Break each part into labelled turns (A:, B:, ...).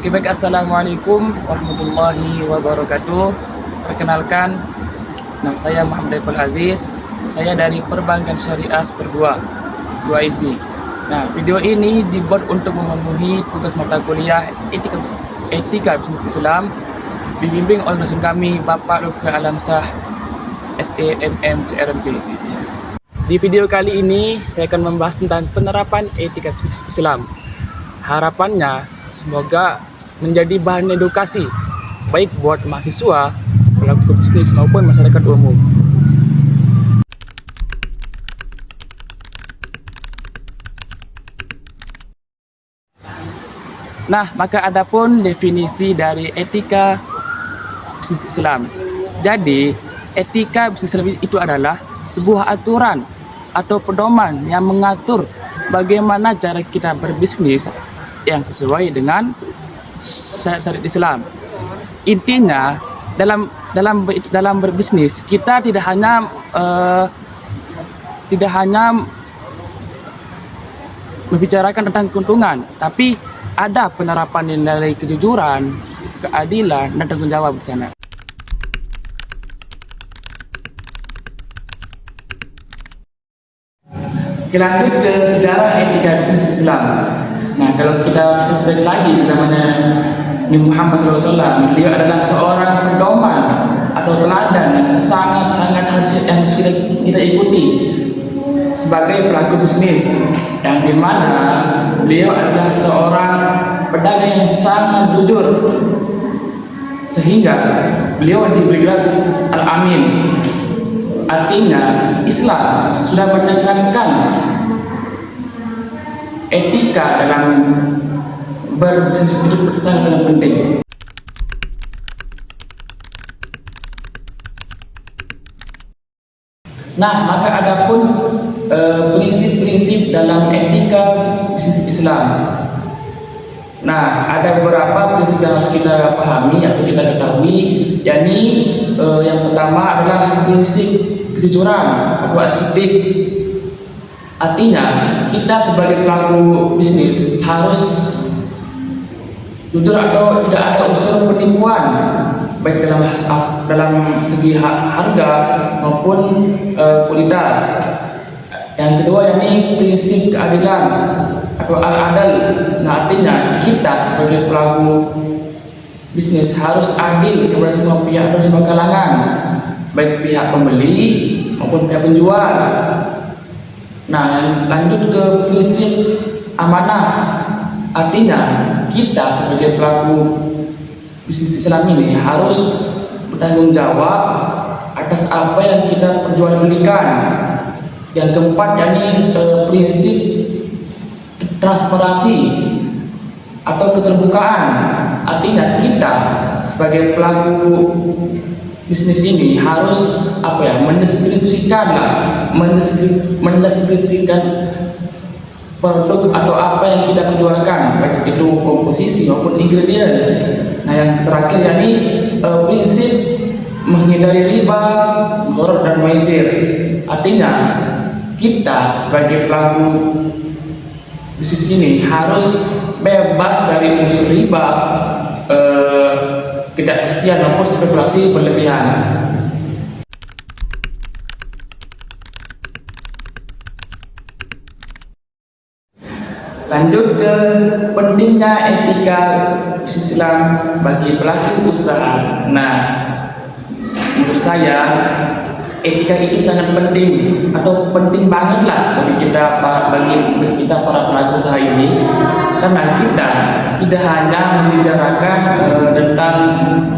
A: Oke baik, Assalamualaikum warahmatullahi wabarakatuh. Perkenalkan, nama saya Muhammad Daiful Aziz. Saya dari Perbankan Syariah Semester 2 IC. Nah, video ini dibuat untuk memenuhi tugas mata kuliah Etika Bisnis Islam dibimbing oleh dosen kami Bapak Lutfi Alamsyah SEMM CRMP. Di video kali ini saya akan membahas tentang penerapan etika bisnis Islam. Harapannya semoga menjadi bahan edukasi baik buat mahasiswa, pelaku bisnis maupun masyarakat umum. Nah, maka adapun definisi dari etika bisnis Islam. Jadi, etika bisnis Islam itu adalah sebuah aturan atau pedoman yang mengatur bagaimana cara kita berbisnis yang sesuai dengan syariat Islam. Intinya dalam berbisnis kita tidak hanya membicarakan tentang keuntungan, tapi ada penerapan nilai kejujuran, keadilan, dan tanggung jawab di sana. Kita lanjut ke sejarah etika bisnis Islam. Nah, kalau kita flashback lagi di zamannya Nabi Muhammad SAW, beliau adalah seorang pedoman atau teladan yang sangat harus kita ikuti sebagai pelaku bisnis, yang dimana beliau adalah seorang pedagang yang sangat jujur, sehingga beliau diberi gelar Al-Amin. Artinya Islam sudah menekankan etika dalam berbisnis itu sangat penting. Nah, maka adapun prinsip-prinsip dalam etika bisnis Islam. Nah, ada beberapa prinsip yang harus kita pahami atau kita ketahui, yakni yang pertama adalah prinsip kejujuran atau as-siddiq. Artinya kita sebagai pelaku bisnis harus jujur atau tidak ada unsur penipuan baik dalam segi harga maupun kualitas. Yang kedua yakni prinsip keadilan atau al-adal. Nah, artinya kita sebagai pelaku bisnis harus adil kepada semua pihak atau semua kalangan, baik pihak pembeli maupun pihak penjual. Nah, lanjut ke prinsip amanah. Artinya kita sebagai pelaku bisnis Islam ini harus bertanggung jawab atas apa yang kita perjualbelikan. Yang keempat yakni prinsip transparansi atau keterbukaan. Artinya kita sebagai pelaku bisnis ini harus mendeskripsikan produk atau apa yang kita perjualkan, baik itu komposisi maupun ingredients. Nah, yang terakhir yakni prinsip menghindari riba, gharar dan maisir. Artinya kita sebagai pelaku bisnis ini harus bebas dari unsur riba, ketidakpastian maupun spekulasi berlebihan. Lanjut ke pentingnya etika bisnis Islam bagi pelaku usaha. Nah, menurut saya etika itu sangat penting atau penting banget lah bagi kita para pelaku usaha ini, karena kita tidak hanya membicarakan tentang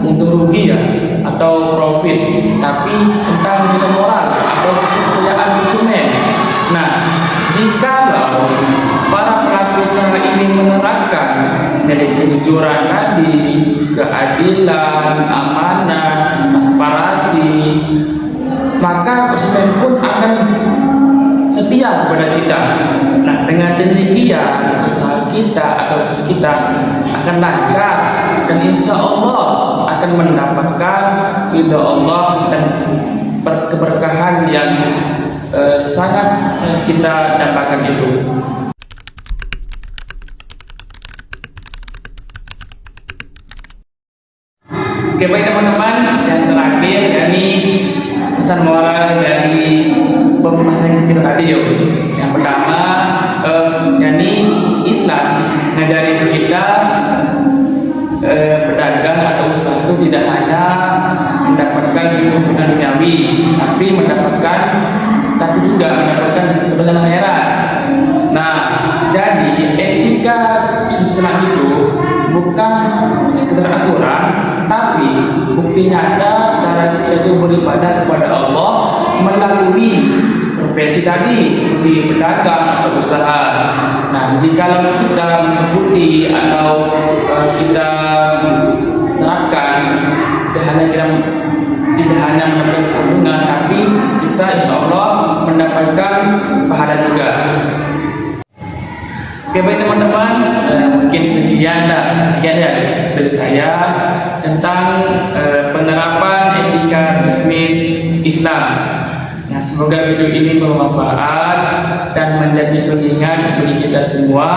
A: untung rugi ya atau profit, tapi tentang nilai moral atau kepercayaan konsumen. Nah, jikalau para pelaku usaha ini menerapkan nilai kejujuran tadi, keadilan, amanah, transparansi, maka konsumen pun akan setia kepada kita. Nah, dengan demikian usaha kita atau bisnis kita akan lancar dan insya Allah akan mendapatkan ridha Allah dan keberkahan yang sangat kita dapatkan itu. Oke baik teman-teman, yang terakhir yakni pesan moral dari pembahasan kita tadi yuk. Yang pertama yakni Islam ngajarin kita berdagang atau usaha itu tidak hanya mendapatkan keuntungan duniawi, tapi juga mendapatkan keuntungan akhirat. Nah, jadi etika Islam itu bukan sekedar aturan, tapi bukti nyata cara kita itu beribadah kepada Allah melalui profesi tadi seperti berdagang atau usaha. Nah, jikalau kita mengikuti atau kita terapkan, tidak hanya mendapatkan keuntungan, tapi kita insya Allah mendapatkan pahala juga. Oke baik teman-teman, mungkin sekian ya dari saya tentang penerapan etika bisnis Islam. Nah, semoga video ini bermanfaat dan menjadi pengingat bagi kita semua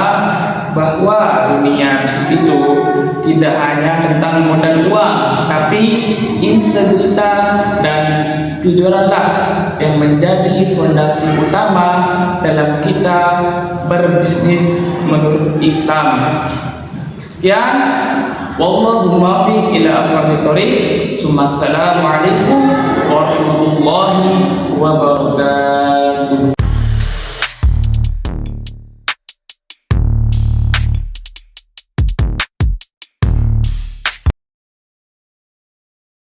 A: bahwa dunia bisnis itu tidak hanya tentang modal uang, tapi integritas dan kejujuranlah yang menjadi fondasi utama dalam kita berbisnis menurut Islam. Sekian, wallahu muwaffiq ila aqwamit thoriq. Assalamualaikum warahmatullahi wabarakatuh.